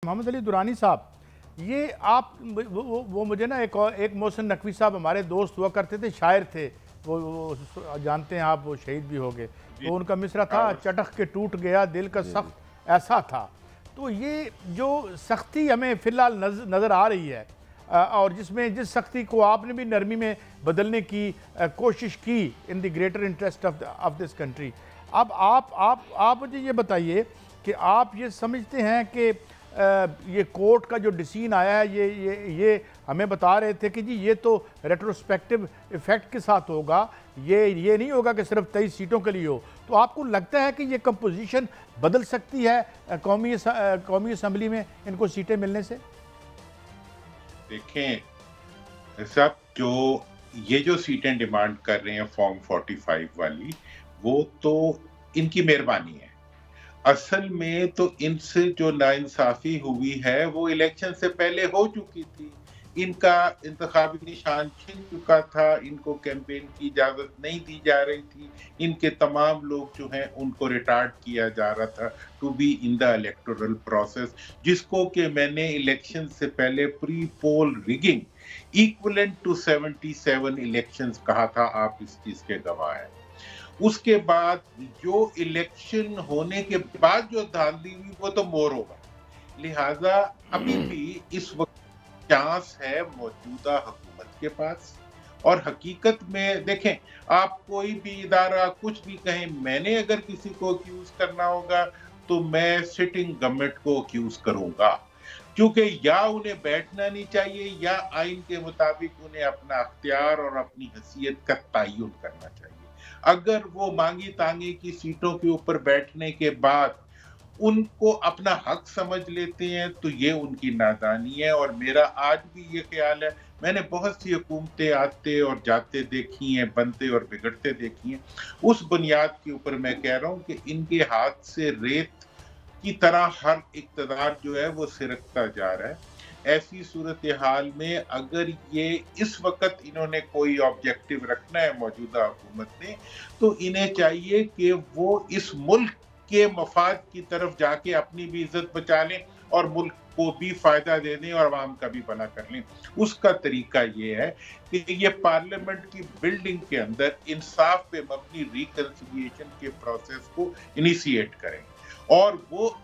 मोहम्मद अली दुरानी साहब, ये आप वो मुझे ना एक मोहसिन नकवी साहब हमारे दोस्त हुआ करते थे, शायर थे वो जानते हैं आप, वो शहीद भी हो गए। तो उनका मिसरा था, चटक के टूट गया दिल का सख्त ऐसा था। तो ये जो सख्ती हमें फ़िलहाल नज़र आ रही है और जिस सख्ती को आपने भी नरमी में बदलने की कोशिश की in the greater interest of this country, अब आप मुझे ये बताइए कि आप ये समझते हैं कि ये कोर्ट का जो डिसीजन आया है ये हमें बता रहे थे कि जी ये तो रेट्रोस्पेक्टिव इफ़ेक्ट के साथ होगा, ये नहीं होगा कि सिर्फ 23 सीटों के लिए हो। तो आपको लगता है कि ये कंपोजिशन बदल सकती है कौमी असम्बली में इनको सीटें मिलने से? देखें साहब, ये जो सीटें डिमांड कर रहे हैं फॉर्म 45 वाली, वो तो इनकी मेहरबानी है। असल में तो इनसे जो नाइंसाफी हुई है वो इलेक्शन से पहले हो चुकी थी। इनका इंतखाबी निशान छिन चुका था, इनको कैंपेन की इजाजत नहीं दी जा रही थी, इनके तमाम लोग जो हैं उनको रिटार्ड किया जा रहा था to be in the electoral process, जिसको कि मैंने इलेक्शन से पहले pre poll rigging equivalent to 77 elections कहा था। आप इस चीज के गवाह हैं। उसके बाद जो इलेक्शन होने के बाद जो धांधली हुई वो तो मोर होगा। लिहाजा अभी भी इस वक्त चांस है मौजूदा हुकूमत के पास। और हकीकत में देखें, आप कोई भी इदारा कुछ भी कहें, मैंने अगर किसी को अक्यूज करना होगा तो मैं सिटिंग गवर्नमेंट को अक्यूज करूंगा, क्योंकि या उन्हें बैठना नहीं चाहिए या आइन के मुताबिक उन्हें अपना अख्तियार और अपनी हैसियत का तयन करना चाहिए। अगर वो मांगी तांगी की सीटों के ऊपर बैठने के बाद उनको अपना हक समझ लेते हैं तो ये उनकी नादानी है। और मेरा आज भी ये ख्याल है, मैंने बहुत सी हुकूमतें आते और जाते देखी हैं, बनते और बिगड़ते देखी हैं। उस बुनियाद के ऊपर मैं कह रहा हूँ कि इनके हाथ से रेत की तरह हर इक़्तिदार जो है वो सिरकता जा रहा है। ऐसी सूरत हाल में अगर ये इस वक्त इन्होंने कोई ऑब्जेक्टिव रखना है मौजूदा हुकूमत ने, तो इन्हें चाहिए कि वो इस मुल्क के मफाद की तरफ जाके अपनी भी इज्जत बचा लें और मुल्क को भी फायदा दे दें और आवाम का भी भला कर लें। उसका तरीका ये है कि ये पार्लियामेंट की बिल्डिंग के अंदर इंसाफ पे मबनी रिकंसिलिएशन के प्रोसेस को इनिशिएट करें। और वो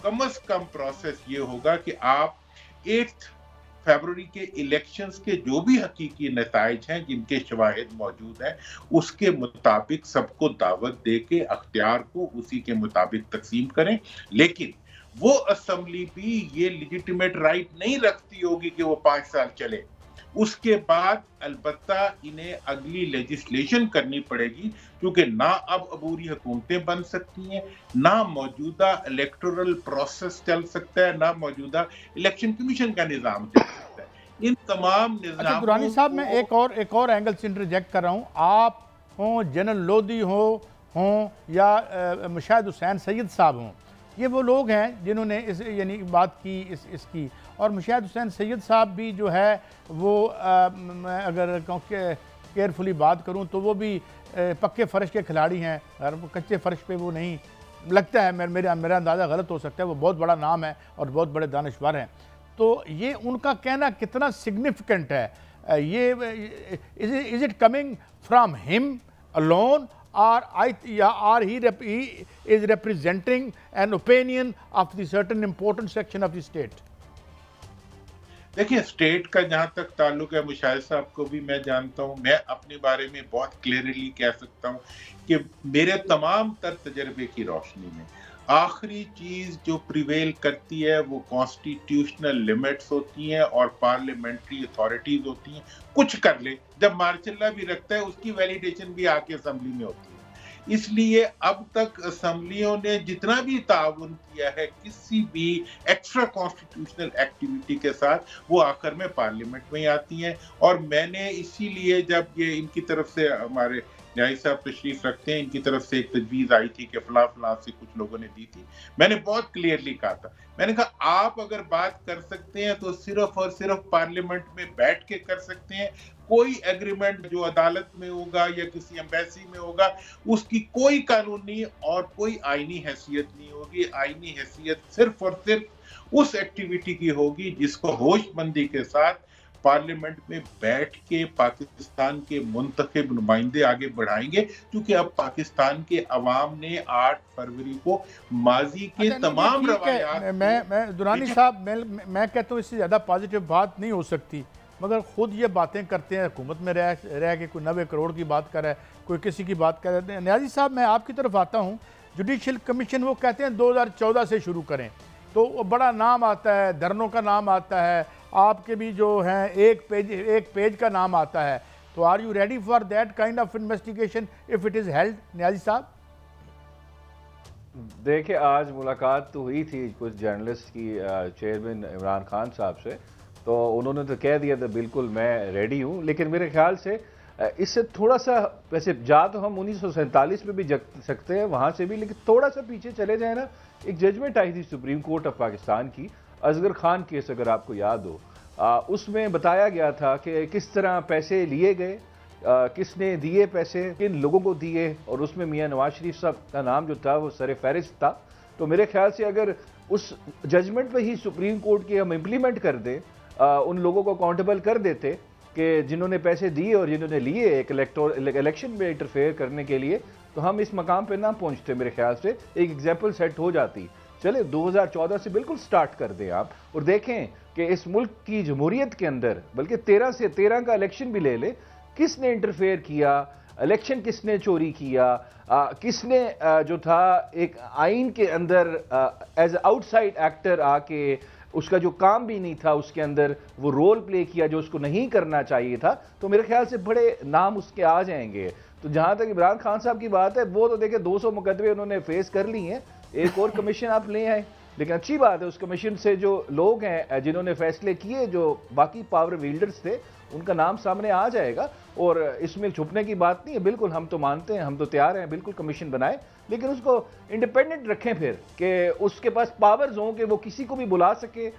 कम से कम प्रोसेस ये होगा कि आप 8 फरवरी के इलेक्शंस के जो भी हकीकी नताइज हैं, जिनके शवाहिद मौजूद हैं, उसके मुताबिक सबको दावत दे के अख्तियार को उसी के मुताबिक तकसीम करें। लेकिन वो असेंबली भी ये लेजिटिमेट राइट नहीं रखती होगी कि वो 5 साल चले। उसके बाद अलबत्ता इन्हें अगली लेजिस्लेशन करनी पड़ेगी, क्योंकि ना अब अबूरी हुकूमतें बन सकती हैं, ना मौजूदा इलेक्टोरल प्रोसेस चल सकता है, ना मौजूदा इलेक्शन कमीशन का निज़ाम चल सकता है। इन तमाम अच्छा दुरानी साहब, मैं एक और एंगल से इंटरजेक्ट कर रहा हूँ। आप हों, जनरल लोधी हों या मुशाहिद हुसैन सैयद साहब हों, ये वो लोग हैं जिन्होंने यानी बात की इसकी। और मुशाहिद हुसैन सैयद साहब भी जो है वो मैं अगर केयरफुली बात करूं तो वो भी पक्के फ़र्श के खिलाड़ी हैं, कच्चे फ़र्श पे वो नहीं। लगता है मेरा अंदाज़ा गलत हो सकता है, वो बहुत बड़ा नाम है और बहुत बड़े दानिशवर हैं। तो ये उनका कहना कितना सिग्निफिकेंट है? ये is it coming from him alone or he is representing an opinion of the certain important section of the state? देखिए, स्टेट का जहां तक ताल्लुक है, मुशाहिद साहब को भी मैं जानता हूं। मैं अपने बारे में बहुत क्लियरली कह सकता हूं कि मेरे तमाम तर तजर्बे की रोशनी में आखिरी चीज जो प्रिवेल करती है वो कॉन्स्टिट्यूशनल लिमिट्स होती हैं और पार्लियामेंट्री अथॉरिटीज होती हैं। कुछ कर ले, जब मार्शल्ला भी रखता है उसकी वैलिडेशन भी आके असेंबली में होती है। इसलिए अब तक असेंबलियों ने जितना भी ताउन किया है किसी भी एक्स्ट्रा कॉन्स्टिट्यूशनल एक्टिविटी के साथ, वो आखिर में पार्लियामेंट में ही आती हैं। और मैंने इसीलिए जब ये इनकी तरफ से, हमारे न्यायी साहब तशरीफ रखते हैं, इनकी तरफ से एक तजवीज़ आई थी कि फला से कुछ लोगों ने दी थी, मैंने बहुत क्लियरली कहा था, मैंने कहा आप अगर बात कर सकते हैं तो सिर्फ और सिर्फ पार्लियामेंट में बैठ के कर सकते हैं। कोई एग्रीमेंट जो अदालत में होगा या किसी एम्बेसी में होगा, उसकी कोई कानूनी और कोई आईनी हैसियत नहीं होगी। आईनी हैसियत सिर्फ और सिर्फ उस एक्टिविटी की होगी जिसको होशमंदी के साथ पार्लियामेंट में बैठ के पाकिस्तान के मुंतखब नुमाइंदे आगे बढ़ाएंगे, क्योंकि अब पाकिस्तान के अवाम ने 8 फरवरी को माजी के तमाम रवायात। मैं दुरानी साहब, मैं कहता हूँ इससे ज़्यादा पॉजिटिव बात नहीं हो सकती, मगर खुद ये बातें करते हैं, हुकूमत में रह के कोई 90 करोड़ की बात कर रहा है, कोई किसी की बात कर रहे हैं। न्याजी साहब, मैं आपकी तरफ आता हूँ। जुडिशल कमीशन वो कहते हैं 2014 से शुरू करें, तो बड़ा नाम आता है, धरनों का नाम आता है, आपके भी जो हैं एक पेज का नाम आता है। तो are you ready for that kind of investigation if it is held? Niazi साहब देखिए, आज मुलाकात तो हुई थी कुछ जर्नलिस्ट की चेयरमैन इमरान खान साहब से, तो उन्होंने तो कह दिया था बिल्कुल मैं रेडी हूँ, लेकिन मेरे ख्याल से इससे थोड़ा सा, वैसे जा तो हम 1947 में भी जग सकते हैं वहाँ से भी, लेकिन थोड़ा सा पीछे चले जाए ना। एक जजमेंट आई थी सुप्रीम कोर्ट ऑफ पाकिस्तान की, असगर खान केस अगर आपको याद हो, उसमें बताया गया था कि किस तरह पैसे लिए गए, किसने दिए पैसे, किन लोगों को दिए, और उसमें मियां नवाज शरीफ साहब का नाम जो था वो सर फहरिस्त था। तो मेरे ख्याल से अगर उस जजमेंट पे ही सुप्रीम कोर्ट के हम इम्प्लीमेंट कर दें, उन लोगों को अकाउंटेबल कर देते कि जिन्होंने पैसे दिए और जिन्होंने लिए एक इलेक्शन में इंटरफेयर करने के लिए, तो हम इस मकाम पे ना पहुंचते। मेरे ख्याल से एक एग्जाम्पल सेट हो जाती। चले 2014 से बिल्कुल स्टार्ट कर दें आप, और देखें कि इस मुल्क की जमहूरियत के अंदर, बल्कि 13 से 13 का इलेक्शन भी ले ले, किसने इंटरफेयर किया, इलेक्शन किसने चोरी किया, किसने जो था एक आइन के अंदर एज आउटसाइड एक्टर आके उसका जो काम भी नहीं था उसके अंदर वो रोल प्ले किया जो उसको नहीं करना चाहिए था। तो मेरे ख्याल से बड़े नाम उसके आ जाएंगे। तो जहां तक इमरान खान साहब की बात है, वो तो देखे 200 मुकदमे उन्होंने फेस कर ली हैं, एक और कमीशन आप ले आए, लेकिन अच्छी बात है उस कमीशन से जो लोग हैं जिन्होंने फैसले किए, जो बाकी पावर विल्डर्स थे, उनका नाम सामने आ जाएगा। और इसमें छुपने की बात नहीं है, बिल्कुल हम तो मानते हैं, हम तो तैयार हैं, बिल्कुल कमीशन बनाए, लेकिन उसको इंडिपेंडेंट रखें, फिर कि उसके पास पावर्स हों कि वो किसी को भी बुला सके,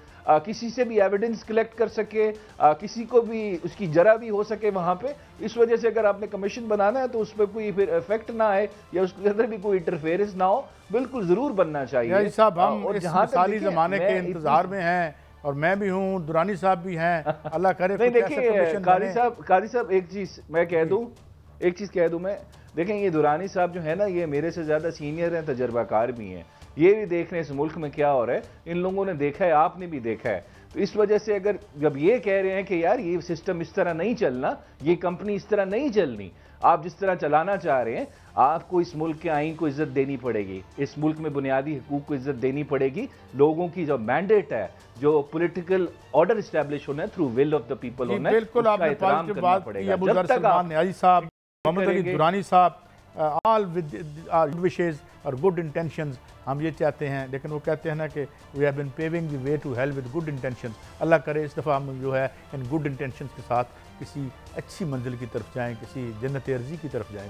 किसी से भी एविडेंस कलेक्ट कर सके, किसी को भी उसकी जरा भी हो सके वहाँ पे। इस वजह से अगर आपने कमीशन बनाना है तो उस पर कोई फिर इफेक्ट ना आए या उसके अंदर भी कोई इंटरफेरेंस ना हो, बिल्कुल जरूर बनना चाहिए। साहब, हम इस सारी जमाने के इंतजार में हैं, और मैं भी हूँ, दुरानी साहब भी हैं, अल्लाह करे। नहीं देखिए कादी साहब एक चीज मैं कह दूं, मैं देखें, ये दुरानी साहब जो है ना, ये मेरे से ज्यादा सीनियर हैं, तजर्बाकार भी हैं, ये भी देख रहे हैं इस मुल्क में क्या हो रहा है, इन लोगों ने देखा है, आपने भी देखा है। तो इस वजह से अगर जब ये कह रहे हैं कि यार ये सिस्टम इस तरह नहीं चलना, ये कंपनी इस तरह नहीं चलनी, आप जिस तरह चलाना चाह रहे हैं, आपको इस मुल्क के आइन को इज्जत देनी पड़ेगी, इस मुल्क में बुनियादी हकूक को इज्जत देनी पड़ेगी, लोगों की जो मैंडेट है, जो पॉलिटिकल ऑर्डर इस्टेब्लिश होना है through will of the people होना है, बिल्कुल आपने पॉजिटिव बात की। अबू ज़र सलमान न्याजी साहब, मोहम्मद अली दुरानी साहब, ऑल विद विशेस और गुड इंटेंशंस, हम ये चाहते हैं, लेकिन वो कहते हैं ना कि we have been paving the way to hell with good intentions. अल्लाह करे इस दफ़ा हम जो है इन गुड इंटेंशंस के साथ किसी अच्छी मंजिल की तरफ जाएं, किसी जन्नत अर्ज़ी की तरफ जाएं।